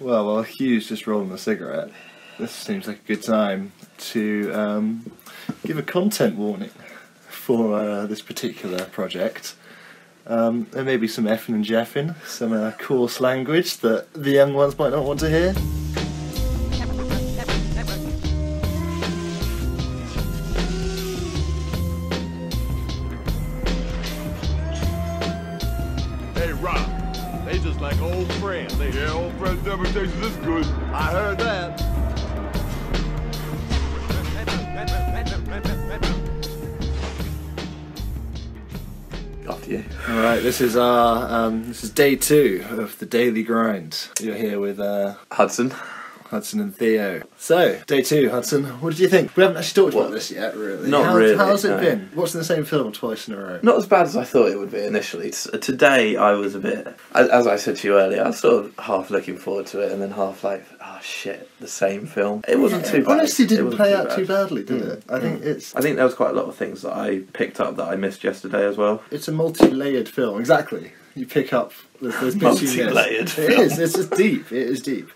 Well, while Hugh's just rolling a cigarette, this seems like a good time to give a content warning for this particular project. There may be some effing and jeffing, some coarse language that the young ones might not want to hear. Hey, Rob, they just like old friends. Yeah, old friends never tastes this good. I heard that. After you. Alright, this is our this is day 2 of the daily grind. You're here with Hudson. Hudson and Theo. So, day 2, Hudson, what did you think? We haven't actually talked about this yet, really. Not really. How's it no. been? Watching the same film twice in a row? Not as bad as I thought it would be initially. Today I was a bit, as I said to you earlier, I was sort of half looking forward to it and then half like, oh shit, the same film. It wasn't too bad. Honestly, didn't play out bad. too badly, did it? I think there was quite a lot of things that I picked up that I missed yesterday as well. it's a multi-layered film, exactly. You pick up those bits you miss. Multi-layered film. It is, it's just deep, it is deep.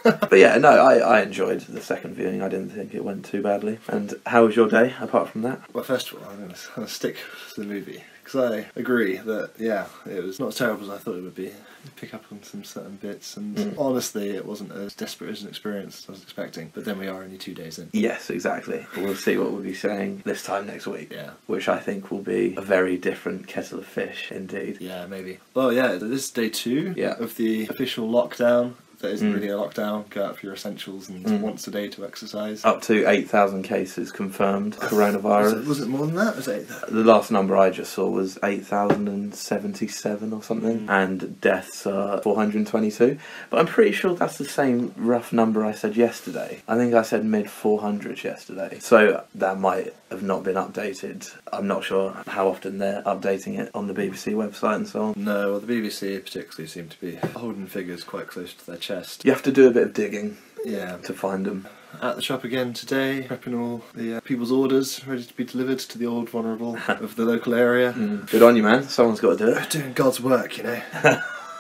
But yeah, no, I enjoyed the second viewing. I didn't think it went too badly. And how was your day, apart from that? Well, first of all, I'm going to stick to the movie, because I agree that, yeah, it was not as terrible as I thought it would be. You pick up on some certain bits, and honestly, it wasn't as desperate as an experience as I was expecting. But then we are only 2 days in. Yes, exactly. We'll see what we'll be saying this time next week. Yeah. Which I think will be a very different kettle of fish, indeed. Yeah, maybe. Well, yeah, this is day 2 Yeah. of the official lockdown. That isn't really a lockdown. Go out for your essentials and once a day to exercise. Up to 8,000 cases confirmed coronavirus. Was it more than that? Was it 8,000? The last number I just saw was 8,077 or something, and deaths are 422. But I'm pretty sure that's the same rough number I said yesterday. I think I said mid-400s yesterday. So that might have not been updated. I'm not sure how often they're updating it on the BBC website and so on. No, well, the BBC particularly seem to be holding figures quite close to their chest. You have to do a bit of digging Yeah. to find them. At the shop again today, prepping all the people's orders ready to be delivered to the old vulnerable of the local area. Good on you, man. Someone's got to do it. Doing God's work, you know.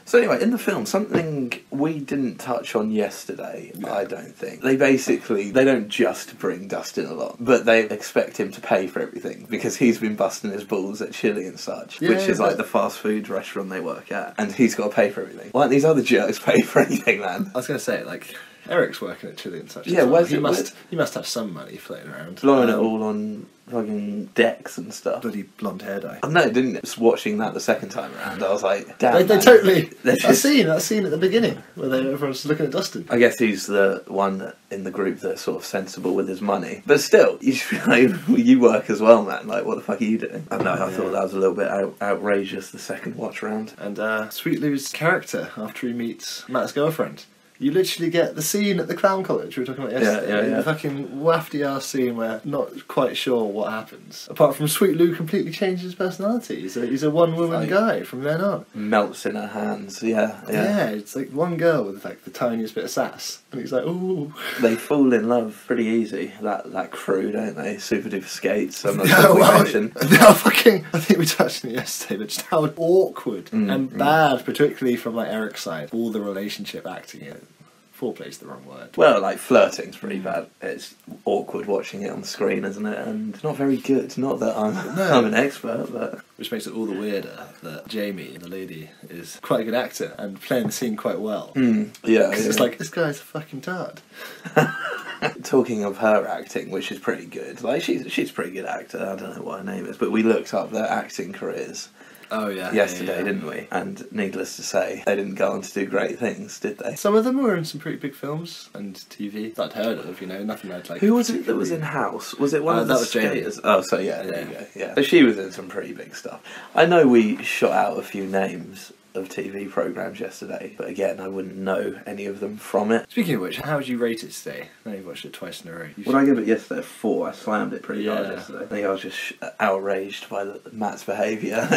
So anyway, in the film, something we didn't touch on yesterday, I don't think. They don't just bring Dustin along, but they expect him to pay for everything, because he's been busting his balls at Chili and such, Yeah, which is like the fast food restaurant they work at, and he's got to pay for everything. Why don't these other jerks pay for anything, man? I was going to say, like, Eric's working at Chili and such. Yeah, as well. where's He must have some money floating around. Blowing it all on fucking decks and stuff. Bloody blonde hair dye. Oh, no, didn't. Just watching that the second time around, I was like, damn. They man. totally. They're That scene at the beginning where everyone's looking at Dustin. I guess he's the one in the group that's sort of sensible with his money. But still, you should be like, you work as well, man. Like, what the fuck are you doing? I don't know, I thought that was a little bit outrageous the second watch round. And Sweet Lou's character, after he meets Matt's girlfriend, you literally get the scene at the clown college we were talking about yesterday. Yeah. The fucking wafty ass scene where not quite sure what happens. Apart from Sweet Lou completely changes his personality. He's a one-woman guy from then on. Melts in her hands, yeah. Yeah, it's like one girl with like the tiniest bit of sass. And he's like, ooh. They fall in love pretty easy, that crew, don't they? Super duper skates, I'm not Yeah, sure well, we mentioned. no, I think we touched on it yesterday, but just how awkward and bad, particularly from like Eric's side, all the relationship acting in. Foreplay's the wrong word. Well, like, flirting's pretty bad. It's awkward watching it on the screen, isn't it? And not very good. Not that I'm an expert, but... Which makes it all the weirder that Jamie, the lady, is quite a good actor and playing the scene quite well. Yeah. Because it's like, this guy's a fucking tard. Talking of her acting, which is pretty good. Like, she's a pretty good actor. I don't know what her name is, but we looked up their acting careers. Oh, yeah. Yesterday, yeah. didn't we? And needless to say, they didn't go on to do great things, did they? Some of them were in some pretty big films and TV that I'd heard of, you know, nothing I'd like... Who was it that was in House? Was it one of the that was Jamie. skaters? Oh, so yeah, there you go. Yeah. So she was in some pretty big stuff. I know we shot out a few names of TV programmes yesterday, but again, I wouldn't know any of them from it. Speaking of which, how would you rate it today? Now you've watched it twice in a row. Would I give it yesterday a 4? I slammed it pretty hard Yeah. yesterday. I think I was just outraged by Matt's behaviour.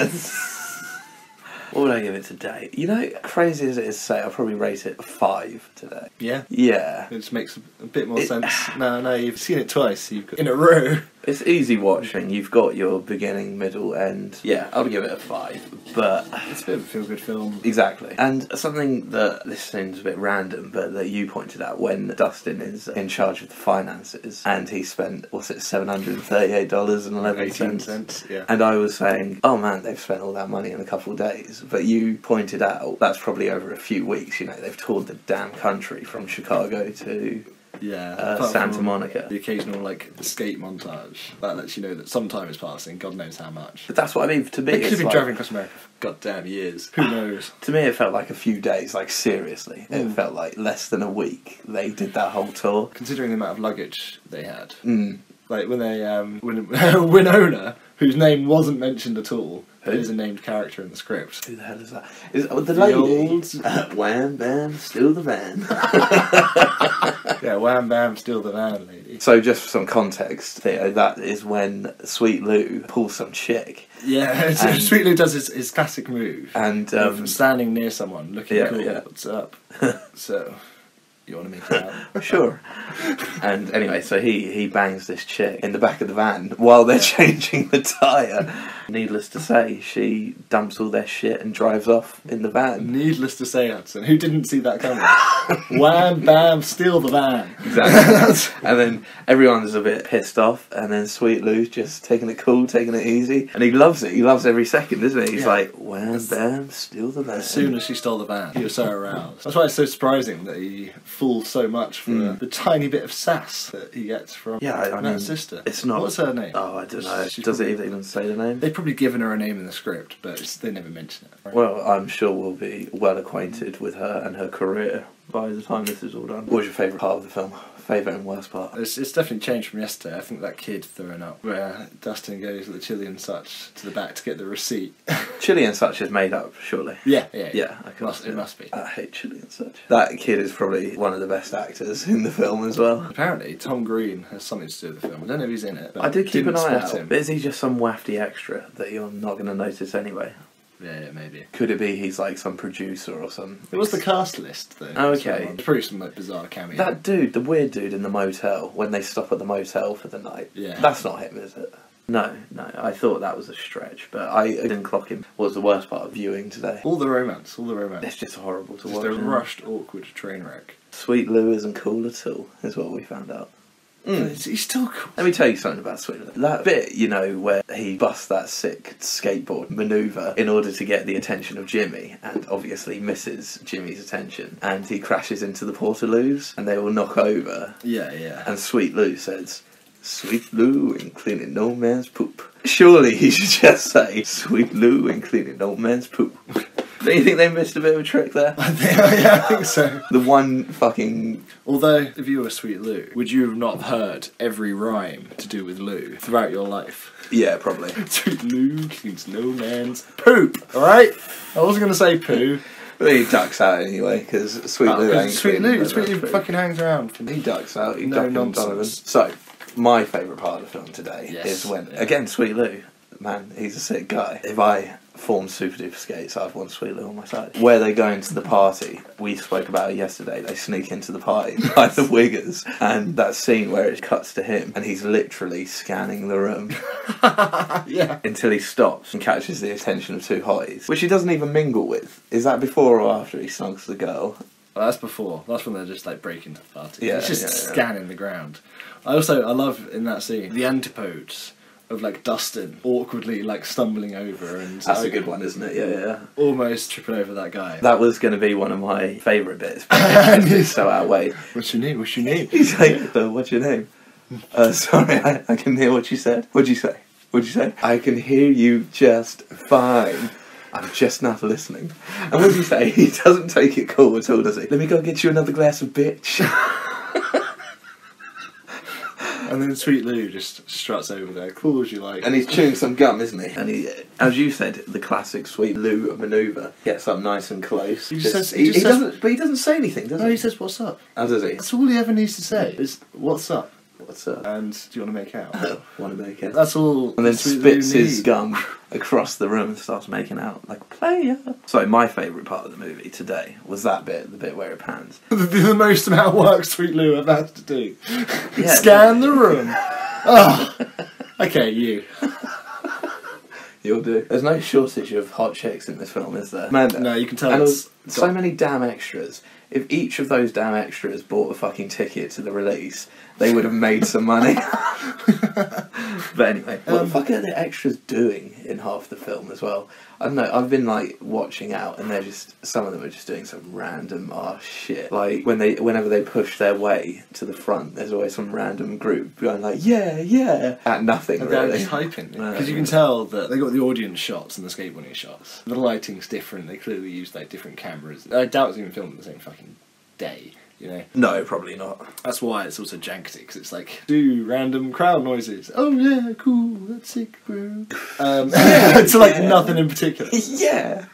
What would I give it today? You know, crazy as it is to say, I'll probably rate it a 5 today. Yeah? Yeah. It just makes a bit more sense. No, you've seen it twice. You've got in a row. It's easy watching. You've got your beginning, middle, end. Yeah, I'll give it a 5. But It's a bit of a feel-good film. exactly. And something that, this seems a bit random, but that you pointed out, when Dustin is in charge of the finances and he spent, what's it, $738.11. 18 cents, yeah. And I was saying, oh man, they've spent all that money in a couple of days. But you pointed out that's probably over a few weeks. You know, they've toured the damn country from Chicago to apart Santa from Monica. The occasional, like, skate montage. That lets you know that some time is passing, God knows how much. But that's what I mean, to me. They could have it's been like, driving across America for goddamn years. Who knows? To me, it felt like a few days, like seriously. It felt like less than a week they did that whole tour. Considering the amount of luggage they had. Mm. Like, when they, Winona, whose name wasn't mentioned at all, Who? is a named character in the script. Who the hell is that? Is it the lady? old- Wham, bam, still the van. Yeah, wham bam, steal the van, lady. So just for some context, Theo, that is when Sweet Lou pulls some chick. Yeah, so And- Sweet Lou does his classic move. And, Of standing near someone, looking yeah, cool, yeah. what's up? So, you want to make it out? sure. And anyway, so he bangs this chick in the back of the van while they're changing the tyre. Needless to say, she dumps all their shit and drives off in the van. Needless to say, Hudson, who didn't see that coming? Wham, bam, steal the van. Exactly. And then everyone's a bit pissed off, and then Sweet Lou's just taking it cool, taking it easy. And he loves it. He loves every second, doesn't he? He's Yeah. like, wham, bam, steal the van. As soon as she stole the van, he was so aroused. That's why it's so surprising that he falls so much for the tiny bit of sass that he gets from Yeah, I mean, her sister. it's not... What's her name? Oh, I don't know. She's Does it probably- even say the name? They've probably given her a name in the script, but they never mention it. Right? Well, I'm sure we'll be well acquainted with her and her career by the time this is all done. What was your favourite part of the film? Favourite and worst part? It's definitely changed from yesterday. I think that kid throwing up, where Dustin goes with the chili and such to the back to get the receipt. Chili and Such is made up, surely. Yeah. Yeah, I can It must be. I hate Chili and Such. That kid is probably one of the best actors in the film as well. Apparently, Tom Green has something to do with the film. I don't know if he's in it. But I did keep an didn't eye spot out. him. But is he just some wafty extra that you're not going to notice anyway? Yeah, maybe. Could it be he's like some producer or some... It was the cast list, though. Oh, okay. So, it's probably some like, bizarre cameo. That dude, the weird dude in the motel, when they stop at the motel for the night. Yeah. That's not him, is it? No, I thought that was a stretch, but I didn't clock him. What was the worst part of viewing today? All the romance. It's just horrible to Just watch. a isn't it? rushed, awkward train wreck. Sweet Lou isn't cool at all, is what we found out. He's still cool. Let me tell you something about Sweet Lou. That bit, you know, where he busts that sick skateboard manoeuvre in order to get the attention of Jimmy, and obviously misses Jimmy's attention, and he crashes into the Portaloos, and they will knock over, Yeah. and Sweet Lou says, Sweet Lou ain't cleaning no man's poop. Surely he should just say, Sweet Lou ain't cleaning no man's poop. Don't you think they missed a bit of a trick there? I think so. The one fucking... Although, if you were Sweet Lou, would you have not heard every rhyme to do with Lou throughout your life? Yeah, probably. Sweet Lou cleans no man's poop. Alright? I wasn't going to say poo. But he ducks out anyway, because Sweet Lou ain't Sweet cleaning Lou, no Sweet Lou man's poop. fucking hangs around. He ducks out, he No ducks nonsense. Donovan. So, my favourite part of the film today Yes, is when, yeah. again, Sweet Lou, man, he's a sick guy. If I formed Super Duper Skates, I'd want Sweet Lou on my side. Where they go into the party, we spoke about it yesterday, they sneak into the party by the Wiggers, and that scene where it cuts to him, and he's literally scanning the room. Yeah. Until he stops and catches the attention of two hotties, which he doesn't even mingle with. Is that before or after he snugs the girl? Well, that's before. That's when they're just like breaking into the party. Yeah, It's just yeah. scanning the ground. I love in that scene the antipodes of like Dustin awkwardly like stumbling over and That's a like, good one, isn't it? Yeah. almost tripping over that guy. That was going to be one of my favourite bits. But it's so outweighed. What's your name? What's your name? He's like, what's your name? Sorry, I can hear what you said. What'd you say? What'd you say? I can hear you just fine. I'm just not listening. And what did he say? He doesn't take it cool at all, does he? Let me go get you another glass of bitch. And then Sweet Lou just struts over there, cool as you like. And he's chewing some gum, isn't he? And he, as you said, the classic Sweet Lou manoeuvre. Gets up nice and close. He Just- says- he he just doesn't, but he doesn't say anything, does no, he? he says, "What's up?" How does he? That's all he ever needs to say is, "What's up?" What's up? And do you want to make out? Want to make it? That's all. And then Sweet spits Lou his needs. gum across the room and starts making out like a player. So my favourite part of the movie today was that bit, the bit where it pans. the most amount of work Sweet Lou ever had to do. Yeah. Scan the room. Oh, Okay, you. You'll do. There's no shortage of hot chicks in this film, is there? Man, No, you can tell and it's so many damn extras. If each of those damn extras bought a fucking ticket to the release, they would have made some money. But anyway, what the fuck are the extras doing in half the film as well? I don't know, I've been like watching out and they're just, some of them are just doing some random ass shit. Like whenever they push their way to the front, there's always some random group going like, yeah, at nothing And they're really. just hyping. Because you can tell that they got the audience shots and the skateboarding shots. The lighting's different, they clearly use like different cameras. I doubt it's even filmed the same fucking day, you know? No, probably not. That's why it's also jankety, because it's like, do random crowd noises. Oh yeah, cool, that's sick, bro. It's like nothing in particular. Yeah.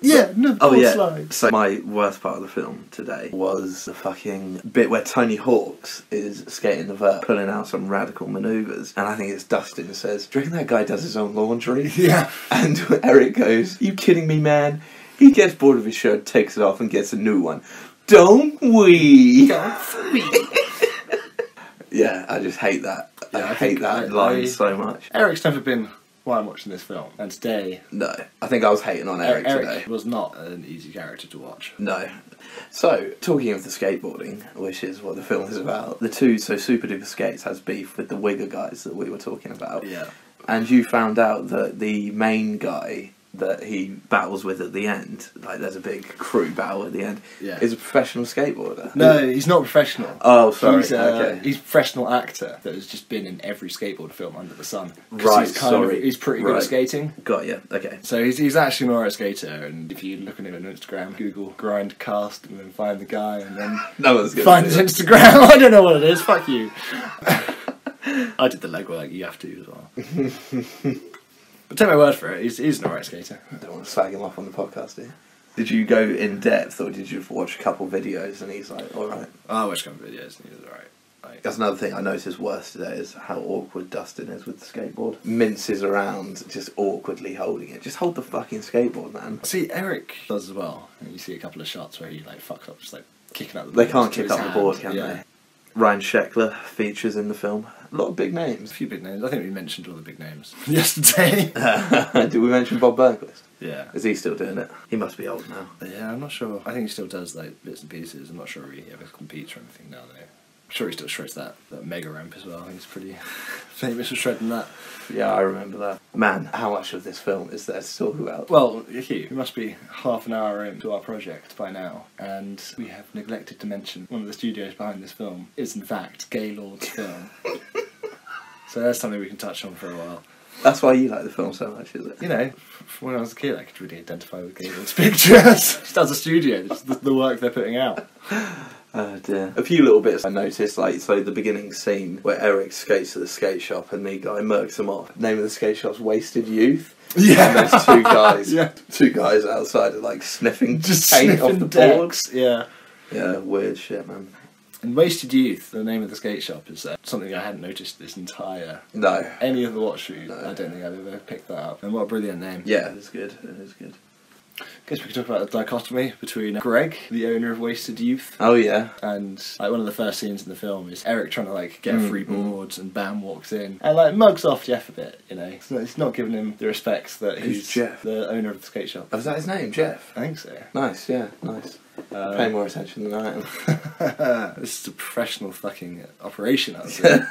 Yeah, no, Oh yeah. slide. So my worst part of the film today was the fucking bit where Tony Hawk's is skating the vert, pulling out some radical manoeuvres, and I think it's Dustin says, "Do you reckon that guy does his own laundry?" Yeah. And Eric goes, "You kidding me, man?" He gets bored of his shirt, takes it off, and gets a new one. Don't we? Yeah, I just hate that. I hate that line so much. Eric's never been why I'm watching this film, and today No, I think I was hating on Eric today. was not an easy character to watch. No. So, talking of the skateboarding, which is what the film is about, the two, so Super Duper Skates has beef with the Wigger guys that we were talking about. Yeah. And you found out that the main guy that he battles with at the end, like there's a big crew battle at the end, Yeah. is a professional skateboarder. No, he's not professional. Oh, sorry. He's, Okay. he's a professional actor that has just been in every skateboard film under the sun. 'Cause Right, he's sorry. He's pretty good Right. at skating. Got you. Okay. So he's actually an alright skater, and if you look at him on Instagram, Google grindcast and then find the guy, and then No one's gonna find do his it. Instagram. I don't know what it is. Fuck you. I did the legwork. You have to as well. But take my word for it. He's an alright skater. I don't want to slag him off on the podcast, do you? Did you go in depth, or did you watch a couple videos and he's like, alright? I watched a couple of videos and he was alright. Like, That's another thing I noticed worse today is how awkward Dustin is with the skateboard. Minces around, just awkwardly holding it. Just hold the fucking skateboard, man. see, Eric does as well. And you see a couple of shots where he like fucks up, just like kicking up the They board can't to kick his up the board, hand. can Yeah. they? Ryan Sheckler features in the film. A lot of big names. A few big names. I think we mentioned all the big names yesterday. Did we mention Bob Burnquist? Yeah. Is he still doing it? He must be old now. Yeah, I'm not sure. I think he still does like bits and pieces. I'm not sure he ever competes or anything now though. I'm sure he still shreds that mega ramp as well. I think he's pretty famous for shredding that. Yeah, I remember that. Man, how much of this film is there to talk about? Well, Hugh, we must be half an hour into our project by now, and we have neglected to mention one of the studios behind this film is in fact Gaylord's film. So that's something we can touch on for a while. That's why you like the film so much, is it? You know, when I was a kid, I could really identify with Gaylord's pictures. Just as a studio, just the work they're putting out. Oh dear. A few little bits I noticed, like, so the beginning scene where Eric skates to the skate shop and the guy murks him off. Name of the skate shop's Wasted Youth. Yeah. And there's two guys. Yeah. Two guys outside are like sniffing Just paint sniffing off the decks. boards. Yeah. Yeah, weird shit, man. And Wasted Youth, the name of the skate shop, is something I hadn't noticed this entire... No. Any of the watch throughs, No. I don't think I've ever picked that up. And what a brilliant name. Yeah, it's good. It is good. Guess we could talk about the dichotomy between Greg, the owner of Wasted Youth, Oh yeah. and like one of the first scenes in the film is Eric trying to like get free boards, and Bam walks in and like mugs off Jeff a bit, you know. It's not giving him the respect that Who's he's Jeff? the owner of the skate shop. Oh, is that his name, Jeff? I think so. Nice, yeah, nice. Pay more attention than I am. This is a professional fucking operation out there.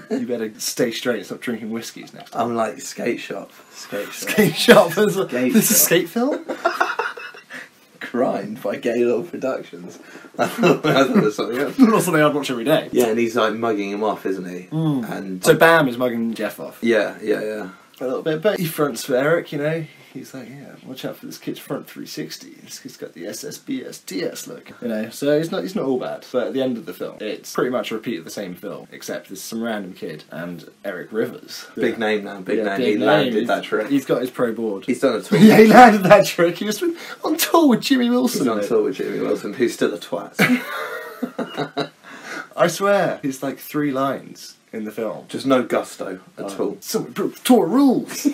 You better stay straight and stop drinking whiskies next time. I'm like skate shop. Skate shop. Skate shop. This is Skate a shop. skate film? Grind by Gaylord Productions. I thought it was something else. Not something I'd watch every day. Yeah, and he's like mugging him off, isn't he? And So Bam is mugging Jeff off. yeah. A little bit, but he fronts for Eric, you know. He's like, yeah, watch out for this kid's front 360. This kid's got the SSBS TS look, you know. So he's not all bad. But at the end of the film, it's pretty much a repeat of the same film, except there's some random kid and Eric Rivers. Big name now, big Yeah, name. big He name. landed that trick. He's got his pro board. He's done a tour. Yeah, he landed that trick. He was on tour with Jimmy Wilson. He's on mate. tour with Jimmy Wilson, who's still a twat. I swear, he's like 3 lines in the film. Just no gusto at all. Someone broke tour rules.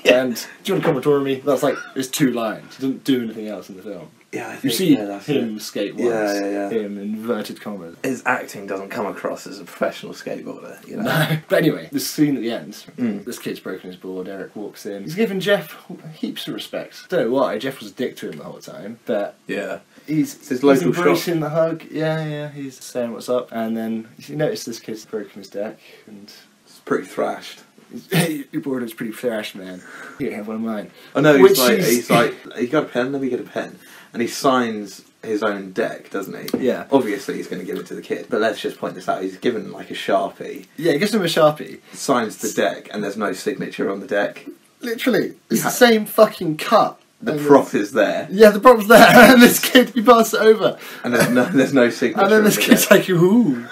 And do you want to come and tour with me? That's like, it's 2 lines. He doesn't do anything else in the film. Yeah, I You think see that's him it. skate once. Yeah. Him, inverted commas. His acting doesn't come across as a professional skateboarder, you know. No. But anyway, this scene at the end, Mm. this kid's broken his board, Eric walks in. He's giving Jeff heaps of respect. Don't know why, Jeff was a dick to him the whole time, but Yeah. he's his local embracing the hug. Yeah, he's saying what's up. And then you notice this kid's broken his deck, and It's pretty thrashed. your board is pretty thrashed, man. You can have one of mine. I know, Which he's like, you got a pen? Let me get a pen. And he signs his own deck, doesn't he? Yeah. Obviously, he's going to give it to the kid. But let's just point this out. He's given like a Sharpie, Yeah, he gives him a Sharpie. signs the deck, and there's no signature on the deck. Literally, it's Yeah. the same fucking cut. The And prop is there, yeah, the prop's there, and this kid, he passed it over. and there's no signature. And then on this the kid's deck. like, ooh.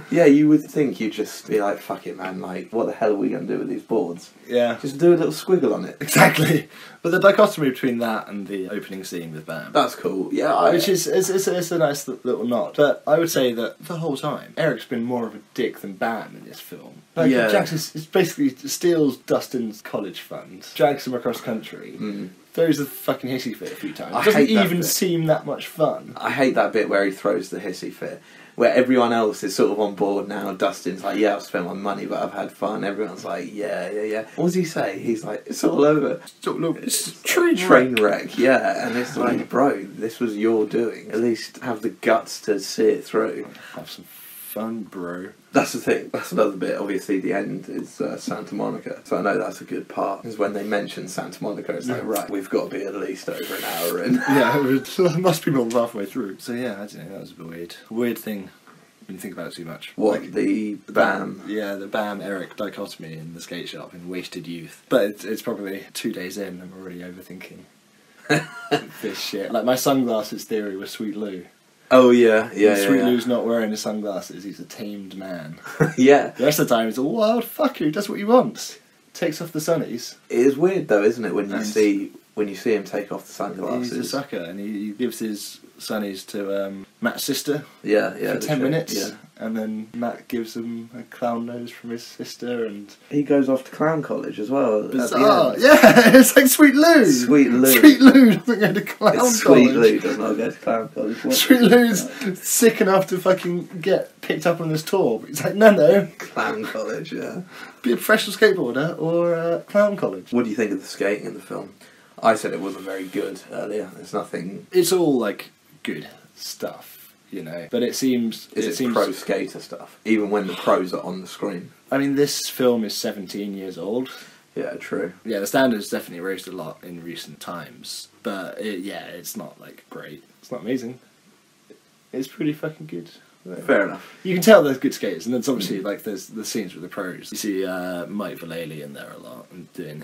Yeah, you would think you'd just be like, fuck it, man. Like, what the hell are we going to do with these boards? Yeah. Just do a little squiggle on it. Exactly. But the dichotomy between that and the opening scene with Bam, That's cool. Yeah, which is it's a nice little nod. But I would say that the whole time, Eric's been more of a dick than Bam in this film. Like, Yeah. Jax is basically steals Dustin's college fund, drags him across country, throws a fucking hissy fit a few times. I Doesn't hate that even bit. seem that much fun. I hate that bit where he throws the hissy fit. Where everyone else is sort of on board now. Dustin's like, yeah, I've spent my money, but I've had fun. Everyone's like, yeah. What does he say? He's like, it's all over. It's a Train wreck, yeah. And it's like, bro, this was your doing. At least have the guts to see it through. Have some fun, bro. That's the thing. That's another bit. Obviously, the end is Santa Monica. So I know that's a good part. Because when they mention Santa Monica, it's like, right, we've got to be at least over an hour in. Yeah, it must be more than halfway through. So yeah, I don't know, that was a bit weird thing when you think about it too much. What, Like, the Bam? Yeah, the Bam Eric dichotomy in the skate shop in wasted youth. But it's probably 2 days in and I'm already overthinking this shit. Like my sunglasses theory was Sweet Lou. Oh, yeah. Sweet Lou's not wearing his sunglasses, he's a tamed man. Yeah. The rest of the time he's a wild fucker who does what he wants. Takes off the sunnies. It is weird though, isn't it, when you And- see him take off the sunglasses? He's a sucker and he gives his sunnies to Matt's sister Yeah, for 10 the minutes. shit, Yeah. And then Matt gives him a clown nose from his sister and... He goes off to clown college as well. at the Bizarre. end. Yeah, it's like Sweet Lou. Sweet Lou. Sweet Lou doesn't go to clown college. Sweet Lou does not go to clown college. What? Sweet Lou's sick enough to fucking get picked up on this tour. But he's like, no. Clown college, yeah. Be a professional skateboarder or clown college. What do you think of the skating in the film? I said it wasn't very good earlier. There's nothing... It's all like good stuff, you know. But it seems... Is it pro skater stuff? Even when the pros are on the screen? I mean, this film is 17 years old. Yeah, true. Yeah, the standards definitely raised a lot in recent times. But it's not like great. It's not amazing. It's pretty fucking good. Fair enough. You can tell there's good skaters, and it's obviously like there's the scenes with the pros. You see Mike Vallely in there a lot and doing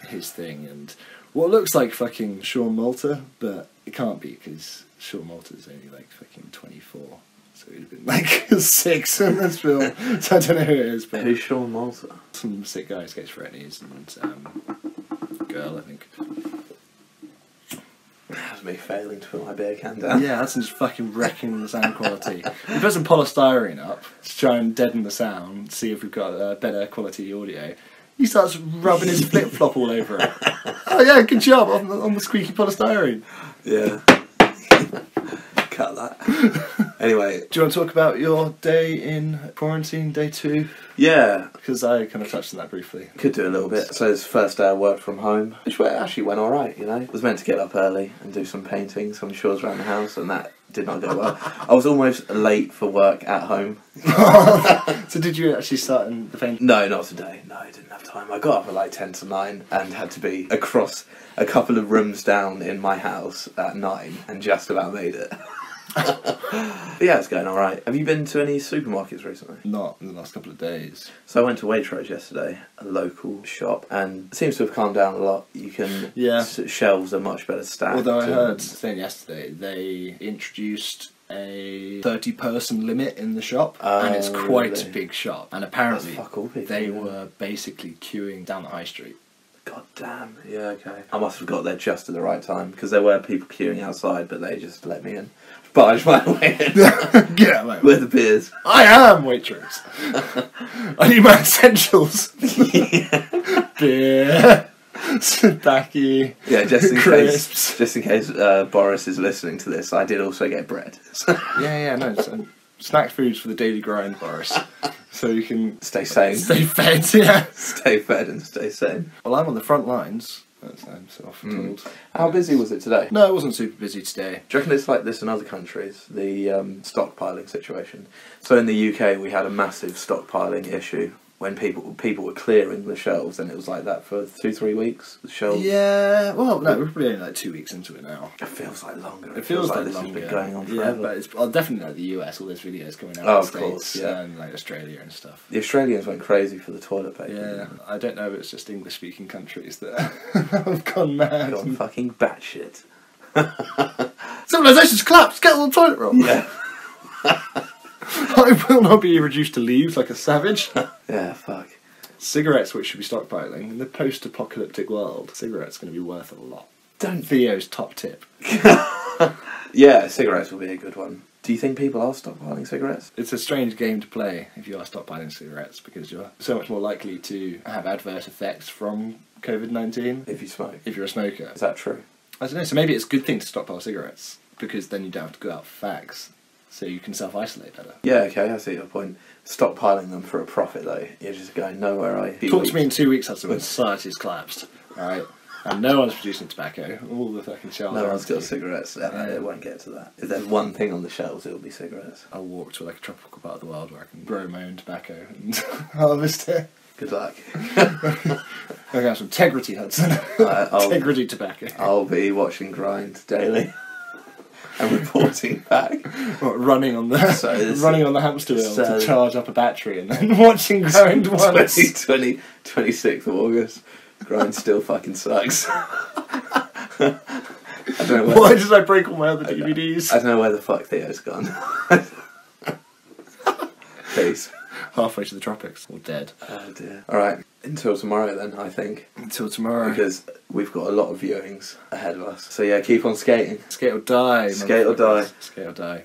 his thing, and what looks like fucking Sean Malta, but it can't be because Sean Malta's only like fucking 24, so he'd have been like 6 in this film. So I don't know who it is, but Who's Sean Malta? some sick guy skates for Etnies and girl, I think. That was me failing to put my beer can down. Yeah, that's just fucking wrecking the sound quality. We put some polystyrene up to try and deaden the sound, see if we've got better quality audio. He starts rubbing his flip flop all over it. Oh yeah, good job on the squeaky polystyrene. Yeah. Cut that. Anyway. Do you want to talk about your day in quarantine, day 2? Yeah. Because I kind of touched on that briefly. Could do a little bit. So it's first day I work from home, which actually went alright, you know. Was meant to get up early and do some painting, some chores around the house, and that did not go well. I was almost late for work at home. So did you actually start in the painting? No, not today. No, I didn't have time. I got up at like 10 to 9 and had to be across a couple of rooms down in my house at 9 and just about made it. But yeah, it's going alright. Have you been to any supermarkets recently? Not in the last couple of days. So I went to Waitrose yesterday, a local shop, and it seems to have calmed down a lot. You can... Yeah. Shelves are much better stacked. Although I heard saying yesterday they introduced a 30-person limit in the shop, and it's quite really? a big shop. And apparently That's fuck all people, they yeah. were basically queuing down the high street. God damn. Yeah, okay. I must have got there just at the right time, because there were people queuing outside, but they just let me in. Barged my way in. Get out, mate. With the beers. I am waitress. I need my essentials. Beer. Tobacco. Yeah, crisps. just in case Boris is listening to this, I did also get bread. Yeah, no. Snack foods for the daily grind, Boris. So you can Stay sane. stay fed, yeah. Stay fed and stay sane. Well, I'm on the front lines, as I'm so often told. How busy was it today? No, it wasn't super busy today. Do you reckon it's like this in other countries, the stockpiling situation? So in the UK, we had a massive stockpiling issue when people were clearing the shelves, and it was like that for 2-3 weeks. The shelves. Yeah, well, no, we're probably only like 2 weeks into it now. It feels like longer. It feels like this longer. has been going on Yeah, forever. but it's definitely like the US. All those videos coming out Oh, of of the course, States yeah. and like Australia and stuff. The Australians went crazy for the toilet paper. Yeah, I don't know if it's just English-speaking countries that have gone mad. Gone fucking batshit. Civilization's collapsed. Get on the toilet roll. Yeah. I will not be reduced to leaves like a savage. Yeah, fuck. Cigarettes, which should be stockpiling in the post-apocalyptic world, cigarettes going to be worth a lot. Don't. Theo's top tip. Yeah, cigarettes will be a good one. Do you think people are stockpiling cigarettes? It's a strange game to play if you are stockpiling cigarettes because you're so much more likely to have adverse effects from COVID-19 If you smoke. if you're a smoker. Is that true? I don't know, so maybe it's a good thing to stockpile cigarettes because then you don't have to go out for fags, so you can self-isolate better. Yeah, okay, I see your point. Stockpiling them for a profit, though. You're just going, nowhere I... Talk to me in 2 weeks after when society's collapsed, alright? And no one's producing tobacco. All the fucking shelves No are one's got empty. cigarettes. Yeah. It won't get to that. If there's one thing on the shelves, it'll be cigarettes. I'll walk to like a tropical part of the world where I can grow my own tobacco and harvest it. Good luck. I can have some Integrity, Hudson. Integrity tobacco. I'll be watching Grind daily and reporting back. What, running on the So on the hamster wheel so- to charge up a battery and then watching Grind once. 26th of August. Grind still fucking sucks. I don't know Why did I break all my other DVDs? I don't know where the fuck Theo's gone. Peace. Halfway to the tropics. Or dead. Oh dear. Alright, until tomorrow then, I think. Until tomorrow. Because we've got a lot of viewings ahead of us. So yeah, keep on skating. Skate or die. Skate or die. Skate or die.